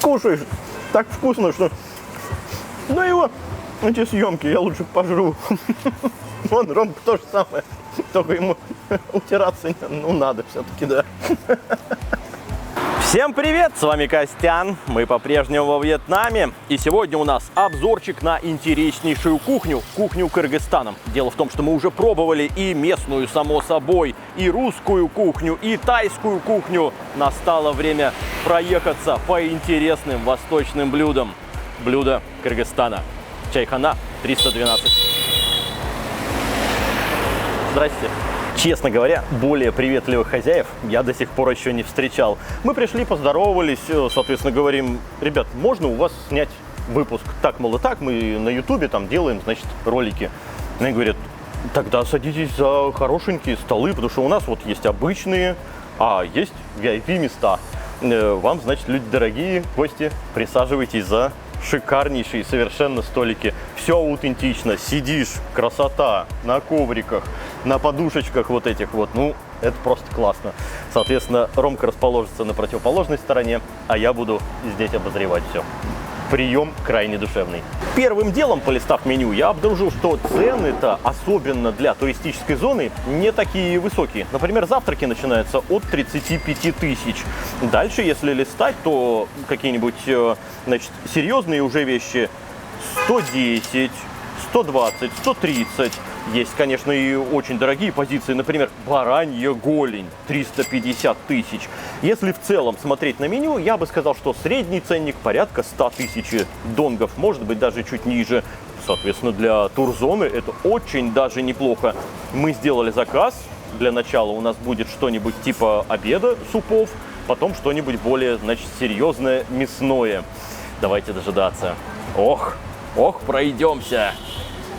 Кушаешь так вкусно, что... Ну его, эти съемки, я лучше пожру. Вон Ромка то же самое, только ему утираться надо все-таки, да. Всем привет, с вами Костян, мы по-прежнему во Вьетнаме. И сегодня у нас обзорчик на интереснейшую кухню, кухню Кыргызстана. Дело в том, что мы уже пробовали и местную, само собой, и русскую кухню, и тайскую кухню. Настало время проехаться по интересным восточным блюдам. Блюдо Кыргызстана. Чайхана 312. Здрасте. Честно говоря, более приветливых хозяев я до сих пор еще не встречал. Мы пришли, поздоровались, соответственно, говорим: ребят, можно у вас снять выпуск? Так, мол, и так, мы на ютубе там делаем, значит, ролики. Они говорят: тогда садитесь за хорошенькие столы, потому что у нас вот есть обычные, а есть VIP места. Вам, значит, люди дорогие, гости, присаживайтесь за шикарнейшие совершенно столики. Все аутентично, сидишь, красота, на ковриках, на подушечках вот этих вот. Ну, это просто классно. Соответственно, Ромка расположится на противоположной стороне, а я буду здесь обозревать все. Прием крайне душевный. Первым делом, полистав меню, я обнаружил, что цены-то, особенно для туристической зоны, не такие высокие. Например, завтраки начинаются от 35 тысяч. Дальше, если листать, то какие-нибудь, значит, серьезные уже вещи 110, 120, 130. Есть, конечно, и очень дорогие позиции, например, баранья голень 350 тысяч. Если в целом смотреть на меню, я бы сказал, что средний ценник порядка 100 тысяч донгов, может быть, даже чуть ниже. Соответственно, для турзоны это очень даже неплохо. Мы сделали заказ. Для начала у нас будет что-нибудь типа обеда, супов, потом что-нибудь более, значит, серьезное, мясное. Давайте дожидаться. Ох, пройдемся.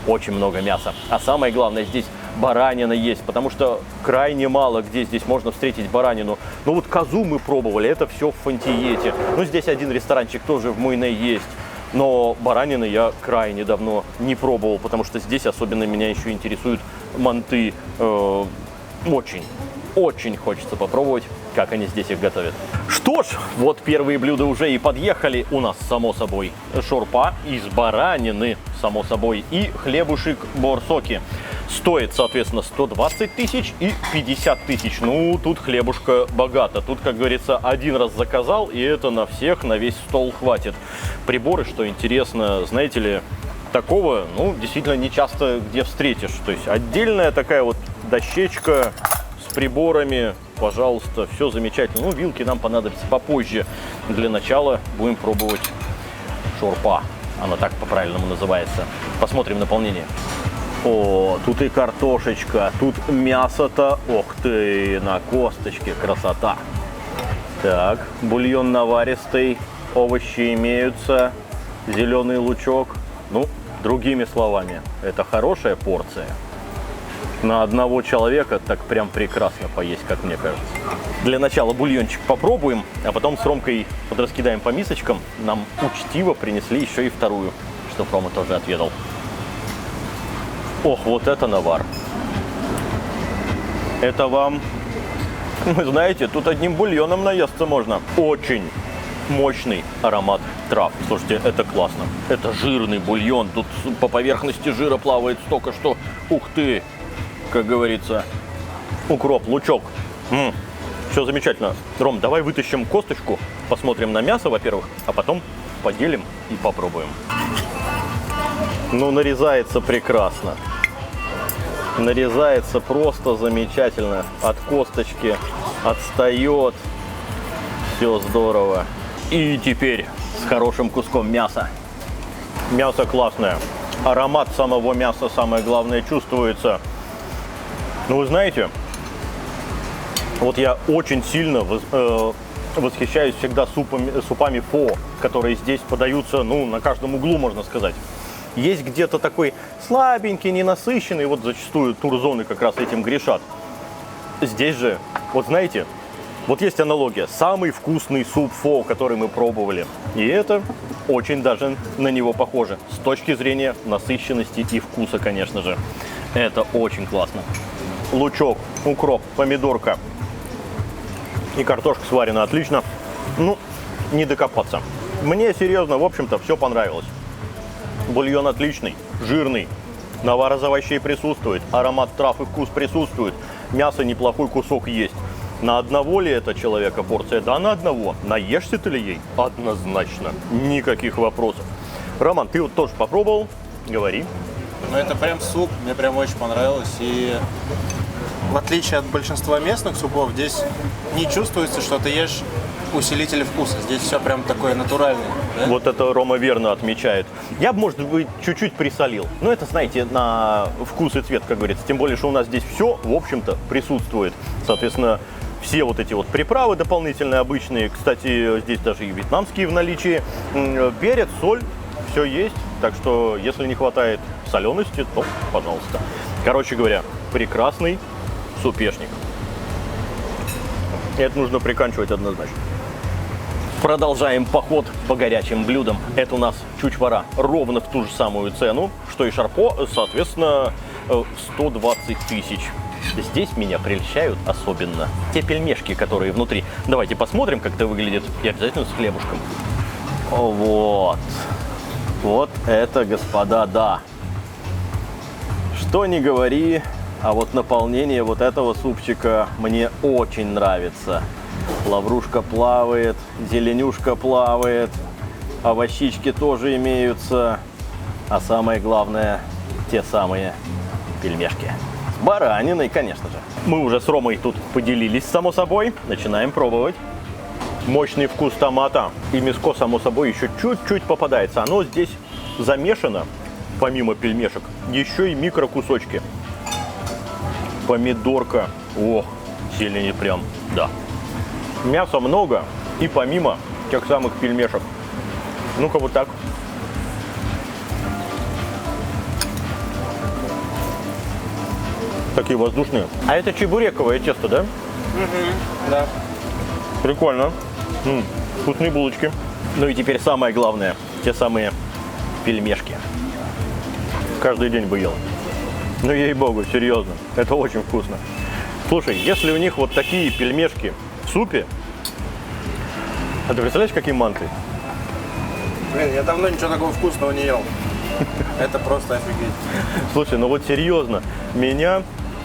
Очень много мяса. А самое главное, здесь баранина есть, потому что крайне мало где здесь можно встретить баранину. Ну вот козу мы пробовали, это все в Фантиете. Ну здесь один ресторанчик тоже в Муйне есть. Но баранины я крайне давно не пробовал, потому что здесь особенно меня еще интересуют манты. Очень хочется попробовать, как они здесь их готовят. Что ж, вот первые блюда уже и подъехали. У нас, само собой, шорпа из баранины, само собой, и хлебушек борсоки. Стоит, соответственно, 120 тысяч и 50 тысяч. Ну, тут хлебушка богато. Тут, как говорится, один раз заказал, и это на всех, на весь стол хватит. Приборы, что интересно, знаете ли, такого, ну, действительно, не часто где встретишь. То есть отдельная такая вот дощечка с приборами. Пожалуйста, все замечательно. Ну, вилки нам понадобятся попозже. Для начала будем пробовать шорпа. Она так по-правильному называется. Посмотрим наполнение. О, тут и картошечка, тут мясо-то, ох ты, на косточке, красота. Так, бульон наваристый, овощи имеются, зеленый лучок. Ну, другими словами, это хорошая порция. На одного человека так прям прекрасно поесть, как мне кажется. Для начала бульончик попробуем, а потом с Ромкой подраскидаем по мисочкам. Нам учтиво принесли еще и вторую, что Рома тоже отведал. Ох, вот это навар. Это вам, вы знаете, тут одним бульоном наесться можно. Очень мощный аромат трав. Слушайте, это классно. Это жирный бульон. Тут по поверхности жира плавает столько, что, ух ты, как говорится, укроп, лучок. Все замечательно. Ром, давай вытащим косточку, посмотрим на мясо, во-первых, а потом поделим и попробуем. Ну, нарезается прекрасно. Нарезается просто замечательно. От косточки отстает. Все здорово. И теперь с хорошим куском мяса. Мясо классное. Аромат самого мяса, самое главное, чувствуется. Ну, вы знаете, вот я очень сильно восхищаюсь всегда супами фо, которые здесь подаются, ну, на каждом углу, можно сказать. Есть где-то такой слабенький, ненасыщенный, вот зачастую турзоны как раз этим грешат. Здесь же, вот знаете, вот есть аналогия. Самый вкусный суп фо, который мы пробовали. И это очень даже на него похоже. С точки зрения насыщенности и вкуса, конечно же. Это очень классно. Лучок, укроп, помидорка и картошка сварена отлично. Ну, не докопаться. Мне серьезно, в общем-то, все понравилось. Бульон отличный, жирный, навар из овощей присутствует, аромат трав и вкус присутствует, мясо неплохой кусок есть. На одного ли это человека порция? Да, на одного. Наешься ты ли ей? Однозначно. Никаких вопросов. Роман, ты вот тоже попробовал? Говори. Ну, это прям суп, мне прям очень понравилось. И в отличие от большинства местных супов, здесь не чувствуется, что ты ешь усилители вкуса. Здесь все прям такое натуральное. Да? Вот это Рома верно отмечает. Я бы, может быть, чуть-чуть присолил. Но это, знаете, на вкус и цвет, как говорится. Тем более, что у нас здесь все, в общем-то, присутствует. Соответственно, все вот эти вот приправы дополнительные, обычные. Кстати, здесь даже и вьетнамские в наличии. Перец, соль, все есть. Так что, если не хватает солености, то пожалуйста. Короче говоря, прекрасный супешник. Это нужно приканчивать однозначно. Продолжаем поход по горячим блюдам. Это у нас чучвара ровно в ту же самую цену, что и шарпо, соответственно, 120 тысяч. Здесь меня прельщают особенно те пельмешки, которые внутри. Давайте посмотрим, как это выглядит. И обязательно с хлебушком. Вот. Вот это, господа, да. Что ни говори, а вот наполнение вот этого супчика мне очень нравится. Лаврушка плавает, зеленюшка плавает, овощички тоже имеются. А самое главное, те самые пельмешки. С бараниной, конечно же. Мы уже с Ромой тут поделились, само собой. Начинаем пробовать. Мощный вкус томата. И мяско, само собой, еще чуть-чуть попадается. Оно здесь замешано, помимо пельмешек, еще и микрокусочки. Помидорка. Ох, зелени прям, да. Мяса много и помимо тех самых пельмешек. Ну-ка вот так. Такие воздушные. А это чебурековое тесто, да? Да. Прикольно. Вкусные булочки. Ну и теперь самое главное. Те самые пельмешки. Каждый день бы ел. Ну ей-богу, серьезно. Это очень вкусно. Слушай, если у них вот такие пельмешки в супе, а ты представляешь, какие манты? Блин, я давно ничего такого вкусного не ел. Это просто офигеть. Слушай, ну вот серьезно, меня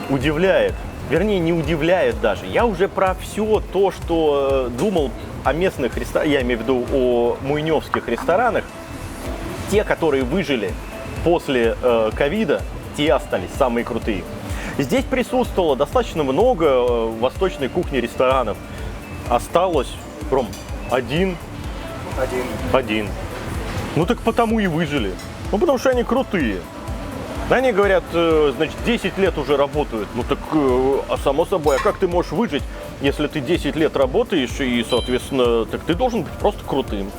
удивляет, вернее не удивляет даже. Я уже про все то, что думал о местных ресторанах, я имею в виду о муйнёвских ресторанах, те, которые выжили после ковида, те остались самые крутые. Здесь присутствовало достаточно много восточной кухни ресторанов. Осталось, Ром, один. Ну так потому и выжили. Ну потому что они крутые. Они говорят, значит, 10 лет уже работают. Ну так, само собой, а как ты можешь выжить, если ты 10 лет работаешь и, соответственно, так ты должен быть просто крутым.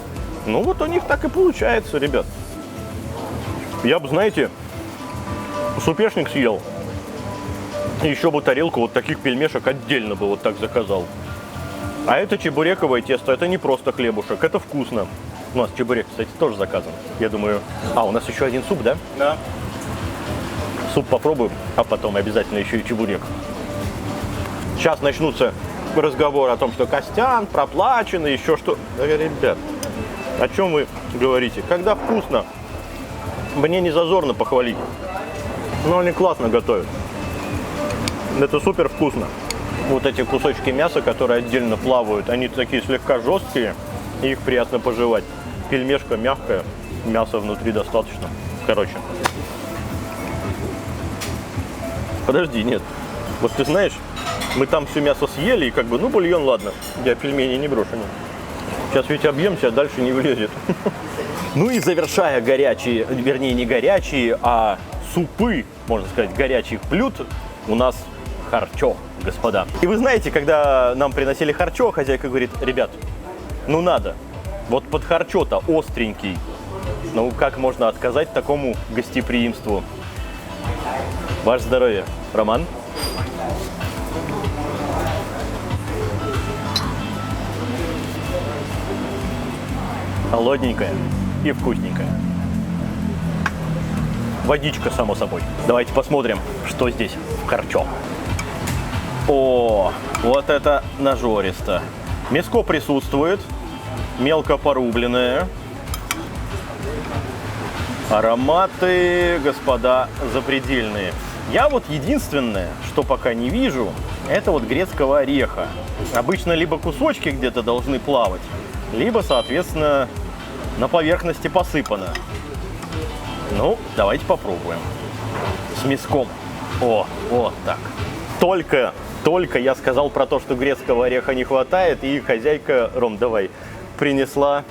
Ну вот у них так и получается, ребят. Я бы, знаете, супешник съел. И еще бы тарелку вот таких пельмешек отдельно бы вот так заказал. А это чебурековое тесто, это не просто хлебушек, это вкусно. У нас чебурек, кстати, тоже заказан. Я думаю, у нас еще один суп, да? Да. Суп попробуем, а потом обязательно еще и чебурек. Сейчас начнутся разговоры о том, что Костян проплачен и еще что. Да, ребят, о чем вы говорите? Когда вкусно, мне не зазорно похвалить. Но они классно готовят. Это супер вкусно. Вот эти кусочки мяса, которые отдельно плавают, они такие слегка жесткие, и их приятно пожевать. Пельмешка мягкая, мяса внутри достаточно. Короче. Подожди, нет. Вот ты знаешь, мы там все мясо съели, и как бы, ну, бульон, ладно, я пельмени не брошу. Сейчас ведь объемся, а дальше не влезет. Ну и завершая горячие, вернее, не горячие, а супы, можно сказать, горячих блюд, у нас харчо, господа. И вы знаете, когда нам приносили харчо, хозяйка говорит: ребят, ну надо, вот под харчо-то остренький. Ну как можно отказать такому гостеприимству? Ваше здоровье, Роман. Холодненькая и вкусненькая. Водичка, само собой. Давайте посмотрим, что здесь в харчо. О, вот это нажористо. Мяско присутствует. мелко порубленное. Ароматы, господа, запредельные. Я вот единственное, что пока не вижу, это вот грецкого ореха. Обычно либо кусочки где-то должны плавать, либо, соответственно, на поверхности посыпано. Ну, давайте попробуем. С мяском. О, вот так. Только я сказал про то, что грецкого ореха не хватает, и хозяйка, Ром, давай, принесла,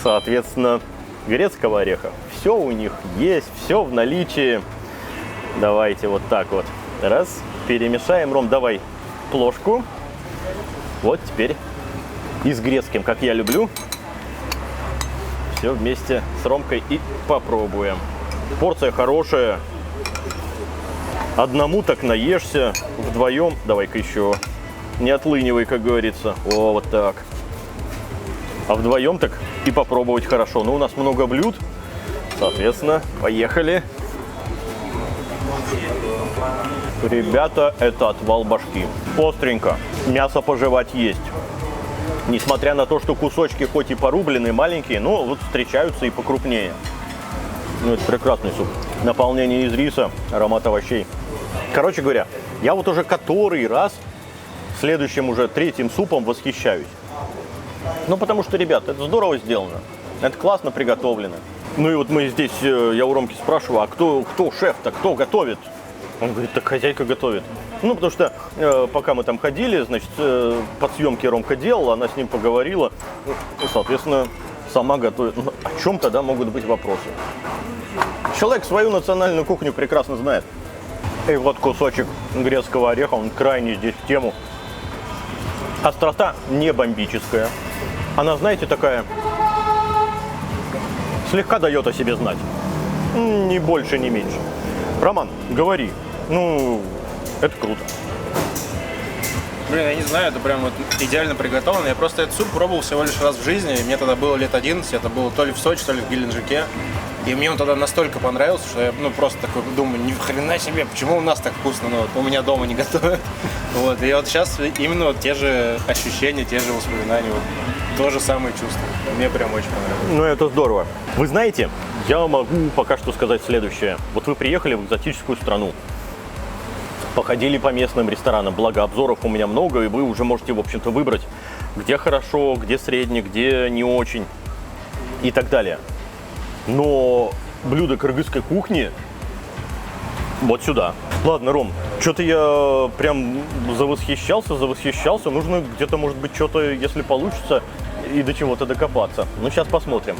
соответственно, грецкого ореха. Все у них есть, все в наличии. Давайте вот так вот. Раз, перемешаем. Ром, давай плошку. Вот теперь и с грецким, как я люблю. Все вместе с Ромкой и попробуем. Порция хорошая. Одному так наешься, вдвоем, давай-ка еще, не отлынивай, как говорится. О, вот так. А вдвоем так и попробовать хорошо. Ну, у нас много блюд, соответственно, поехали. Ребята, это отвал башки. Остренько, мясо пожевать есть. Несмотря на то, что кусочки хоть и порубленные, маленькие, но вот встречаются и покрупнее. Ну, это прекрасный суп. Наполнение из риса, аромат овощей. Короче говоря, я вот уже который раз следующим уже третьим супом восхищаюсь. Ну, потому что, ребят, это здорово сделано. Это классно приготовлено. Ну и вот мы здесь, я у Ромки спрашиваю, а кто шеф-то, кто готовит? Он говорит, так хозяйка готовит. Ну, потому что пока мы там ходили, значит, подсъемки Ромка делала, она с ним поговорила, соответственно, сама готовит. Ну, о чем тогда могут быть вопросы? Человек свою национальную кухню прекрасно знает. И вот кусочек грецкого ореха, он крайне здесь в тему. Острота не бомбическая. Она, знаете, такая, слегка дает о себе знать. Ни больше, ни меньше. Роман, говори. Ну, это круто. Блин, я не знаю, это прям вот идеально приготовлено. Я просто этот суп пробовал всего лишь раз в жизни. Мне тогда было лет 11, это было то ли в Сочи, то ли в Геленджике. И мне он тогда настолько понравился, что я просто такой думаю, ни хрена себе, почему у нас так вкусно, но вот у меня дома не готовят. Вот, и вот сейчас именно вот те же ощущения, те же воспоминания, вот, то же самое чувство. Мне прям очень понравилось. Ну, это здорово. Вы знаете, я могу пока что сказать следующее. Вот вы приехали в экзотическую страну, походили по местным ресторанам, благо обзоров у меня много, и вы уже можете, в общем-то, выбрать, где хорошо, где средне, где не очень и так далее. Но блюдо кыргызской кухни вот сюда. Ладно, Ром, что-то я прям завосхищался. Нужно где-то, может быть, что-то, если получится, и до чего-то докопаться. Ну, сейчас посмотрим.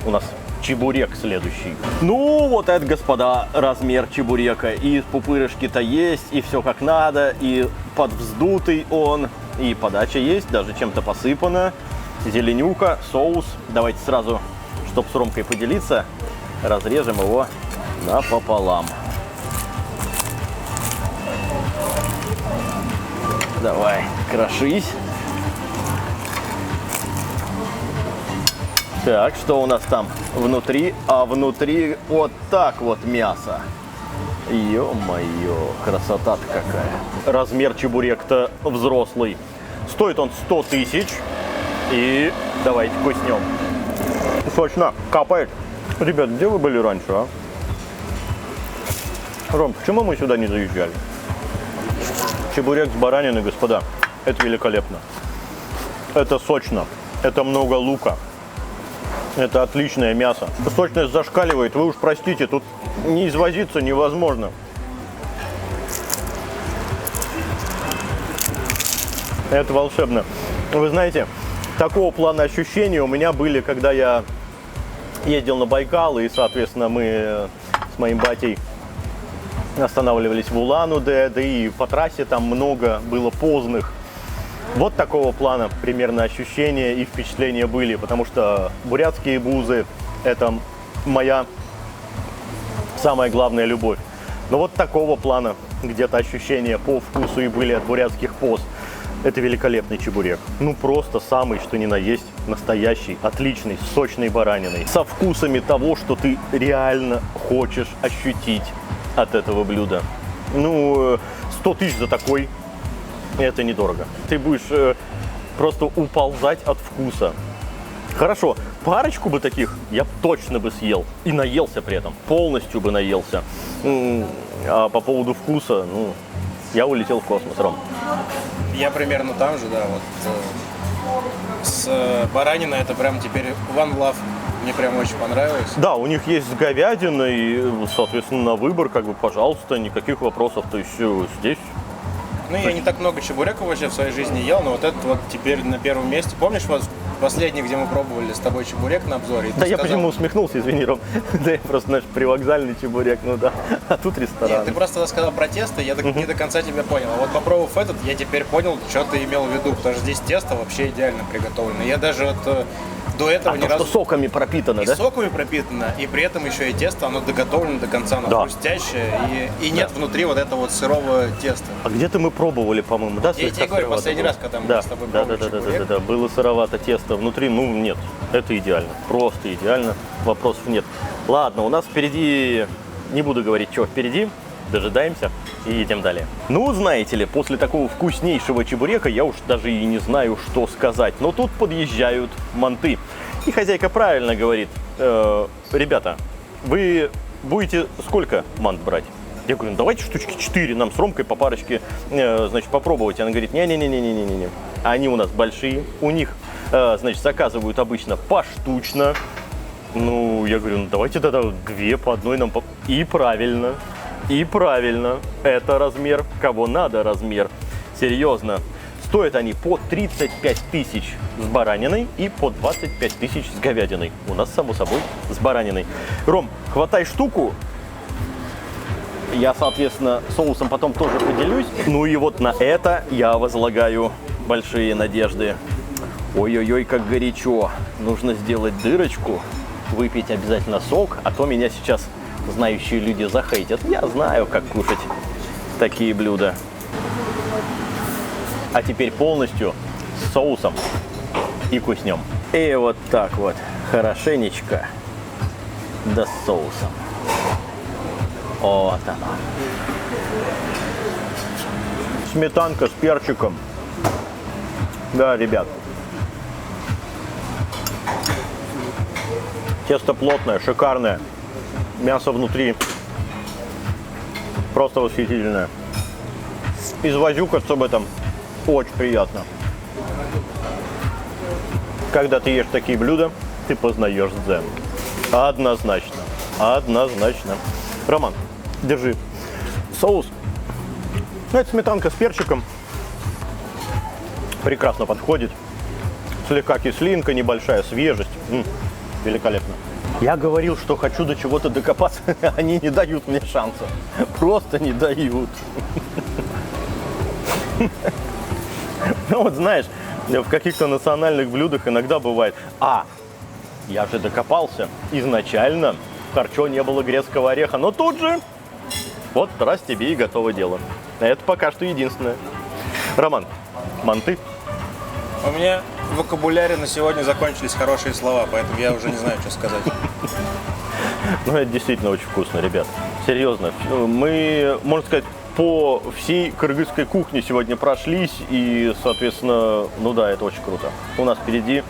У нас чебурек следующий. Ну, вот это, господа, размер чебурека. И пупырышки-то есть, и все как надо, и подвздутый он, и подача есть, даже чем-то посыпана. Зеленюха, соус. Давайте сразу, чтобы с Ромкой поделиться, разрежем его напополам. Давай, крошись. Так, что у нас там внутри? А внутри вот так вот мясо. Ё-моё, красота-то какая. Размер чебурек-то взрослый. Стоит он 100 тысяч. И давайте вкуснем. Сочно, капает. Ребят, где вы были раньше, а? Ром, почему мы сюда не заезжали? Чебурек с бараниной, господа, это великолепно. Это сочно, это много лука. Это отличное мясо. Сочность зашкаливает, вы уж простите, тут не извозиться невозможно. Это волшебно. Вы знаете, такого плана ощущения у меня были, когда я ездил на Байкал, и, соответственно, мы с моим батей останавливались в Улан-Удэ, да и по трассе там много было поздних. Вот такого плана примерно ощущения и впечатления были, потому что бурятские бузы – это моя самая главная любовь. Но вот такого плана где-то ощущения по вкусу и были от бурятских поз. Это великолепный чебурек. Ну просто самый, что ни на есть, настоящий, отличный, с сочной бараниной. Со вкусами того, что ты реально хочешь ощутить от этого блюда. Ну, 100 тысяч за такой, это недорого. Ты будешь просто уползать от вкуса. Хорошо, парочку бы таких я б точно бы съел. И наелся при этом. Полностью бы наелся. А по поводу вкуса, ну, я улетел в космос, Ром. Я примерно там же, да, вот с бараниной это прям теперь one love. Мне прям очень понравилось. Да, у них есть с говядиной, соответственно, на выбор, как бы, пожалуйста, никаких вопросов. То есть здесь... Ну, я не так много чебуреков вообще в своей жизни ел, но вот этот вот теперь на первом месте. Помнишь, вот последний, где мы пробовали с тобой чебурек на обзоре? Да, я почему усмехнулся, извини, Ром. Да, я просто, знаешь, привокзальный чебурек, ну да. А тут ресторан. Нет, ты просто сказал про тесто, я не до конца тебя понял. А вот попробовав этот, я теперь понял, что ты имел в виду, потому что здесь тесто вообще идеально приготовлено. Я даже вот до этого ни разу... что соками пропитано, и да? соками пропитано, и при этом еще и тесто, оно доготовлено до конца, оно Да. хрустящее, и нет внутри вот этого вот сырого теста. А где-то мы пробовали, по-моему, да? Я тебе говорю, сыровато последний было? раз, когда мы Да, с тобой да, пробовали чебурек. да, было сыровато тесто внутри, ну нет, это идеально, просто идеально, вопросов нет. Ладно, у нас впереди, не буду говорить, что впереди, дожидаемся и едем далее. Ну, знаете ли, после такого вкуснейшего чебурека я уж даже и не знаю, что сказать, но тут подъезжают манты. И хозяйка правильно говорит: ребята, вы будете сколько мант брать? Я говорю, ну давайте штучки 4, нам с Ромкой по парочке, значит, попробовать. Она говорит, не-не-не-не-не-не. Они у нас большие, у них, значит, заказывают обычно поштучно. Ну, я говорю, ну давайте тогда 2 по одной нам. И правильно, это размер, кого надо размер. Серьезно. Стоят они по 35 тысяч с бараниной и по 25 тысяч с говядиной. У нас, само собой, с бараниной. Ром, хватай штуку. Я, соответственно, соусом потом тоже поделюсь. Ну и вот на это я возлагаю большие надежды. Ой-ой-ой, как горячо. Нужно сделать дырочку, выпить обязательно сок, а то меня сейчас знающие люди захейтят. Я знаю, как кушать такие блюда. А теперь полностью с соусом и куснем. И вот так вот, хорошенечко, да с соусом. Вот оно. Сметанка с перчиком. Да, ребят. Тесто плотное, шикарное. Мясо внутри просто восхитительное. Извозюкаться об этом очень приятно. Когда ты ешь такие блюда, ты познаешь дзен. Однозначно. Однозначно. Роман, держи. Соус. Ну, это сметанка с перчиком. Прекрасно подходит. Слегка кислинка, небольшая свежесть. Великолепно. Я говорил, что хочу до чего-то докопаться. Они не дают мне шанса. Просто не дают. Ну вот знаешь, в каких-то национальных блюдах иногда бывает: я же докопался. Изначально в харчо не было грецкого ореха, но тут же вот раз тебе и готово дело. Это пока что единственное. Роман, манты? У меня в вокабуляре на сегодня закончились хорошие слова, поэтому я уже не знаю, что сказать. Ну, это действительно очень вкусно, ребят. Серьезно. Мы, можно сказать, по всей кыргызской кухне сегодня прошлись, и, соответственно, ну да, это очень круто. У нас впереди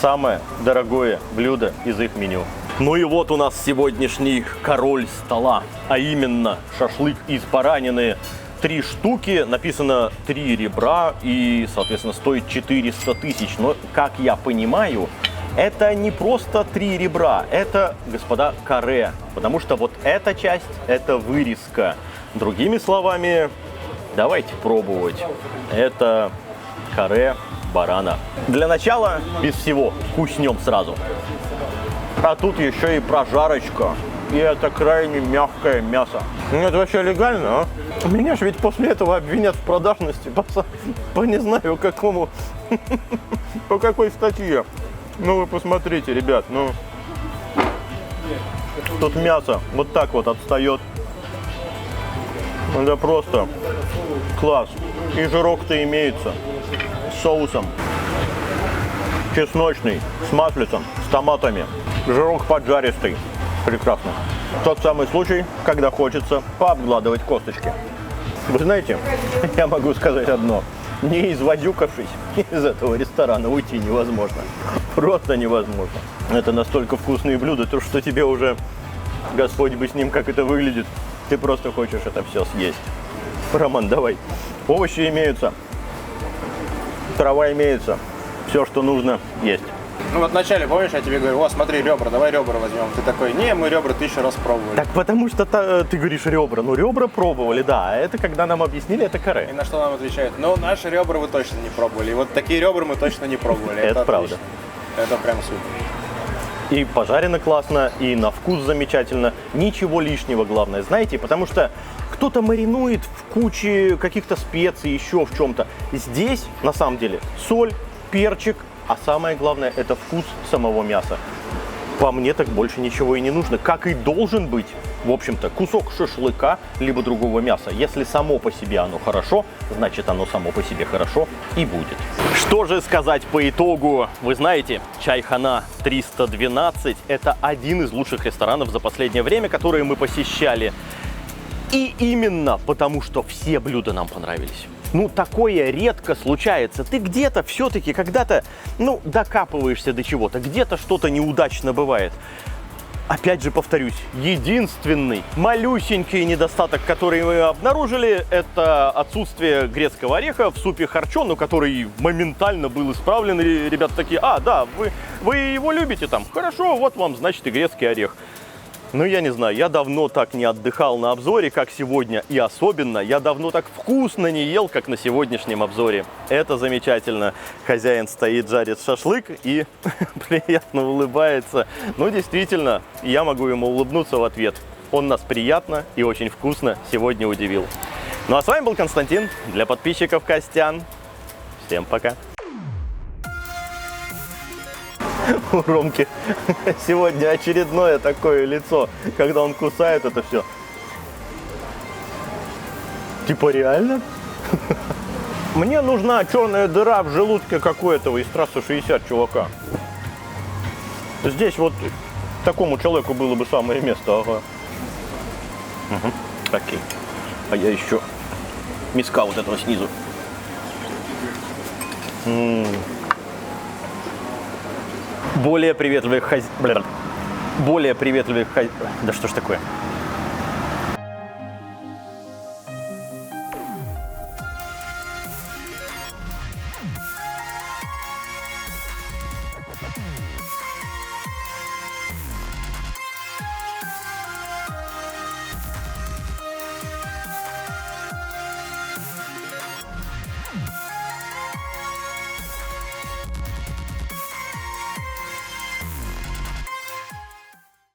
самое дорогое блюдо из их меню. Ну и вот у нас сегодняшний король стола, а именно шашлык из баранины. 3 штуки, написано 3 ребра и, соответственно, стоит 400 тысяч. Но, как я понимаю, это не просто 3 ребра, это, господа, каре, потому что вот эта часть – это вырезка. Другими словами, давайте пробовать. Это каре барана. Для начала, без всего, куснем сразу. А тут еще и прожарочка. И это крайне мягкое мясо. Это вообще легально, а? Меня же ведь после этого обвинят в продажности по не знаю какому, по какой статье. Ну вы посмотрите, ребят, ну. Тут мясо вот так вот отстает. Это просто класс. И жирок-то имеется. С соусом. Чесночный, с маслицем, с томатами. Жирок поджаристый. Прекрасно. Тот самый случай, когда хочется пообгладывать косточки. Вы знаете, я могу сказать одно. не извозюкавшись из этого ресторана, уйти невозможно. Просто невозможно. Это настолько вкусные блюда, то что тебе уже, Господь бы с ним, как это выглядит, ты просто хочешь это все съесть. Роман, давай. Овощи имеются, трава имеется, все, что нужно, есть. Ну вот вначале, помнишь, я тебе говорю, о, смотри, ребра, давай ребра возьмем. Ты такой, не, мы ребра 1000 раз пробовали. Так потому что ты говоришь ребра. Ну, ребра пробовали, да. А это когда нам объяснили, это И каре. на что нам отвечают, ну, наши ребра вы точно не пробовали. И вот такие ребра мы точно не пробовали. Это правда. Это прям супер. И пожарено классно, и на вкус замечательно. Ничего лишнего, главное, знаете, потому что кто-то маринует в куче каких-то специй, еще в чем-то. Здесь, на самом деле, соль, перчик, а самое главное, это вкус самого мяса. По мне так больше ничего и не нужно. Как и должен быть, в общем-то, кусок шашлыка, либо другого мяса. Если само по себе оно хорошо, значит оно само по себе хорошо и будет. Что же сказать по итогу? Вы знаете, Чайхана 312 – это один из лучших ресторанов за последнее время, которые мы посещали. И именно потому, что все блюда нам понравились. Ну, такое редко случается. Ты где-то все-таки когда-то, докапываешься до чего-то, где-то что-то неудачно бывает. Опять же повторюсь, единственный малюсенький недостаток, который мы обнаружили, это отсутствие грецкого ореха в супе харчо, но который моментально был исправлен. И ребята такие, да, вы его любите там? Хорошо, вот вам, значит, и грецкий орех. Ну, я не знаю, я давно так не отдыхал на обзоре, как сегодня. И особенно, я давно так вкусно не ел, как на сегодняшнем обзоре. Это замечательно. Хозяин стоит, жарит шашлык и приятно улыбается. Ну, действительно, я могу ему улыбнуться в ответ. Он нас приятно и очень вкусно сегодня удивил. Ну, а с вами был Константин. Для подписчиков Костян. Всем пока. У Ромки сегодня очередное такое лицо, когда он кусает это все. Типа реально? Мне нужна черная дыра в желудке, как у этого из трассы 60 чувака. Здесь вот такому человеку было бы самое место, ага. Угу. Окей. А я еще миска вот этого снизу. Более приветливых Да что ж такое?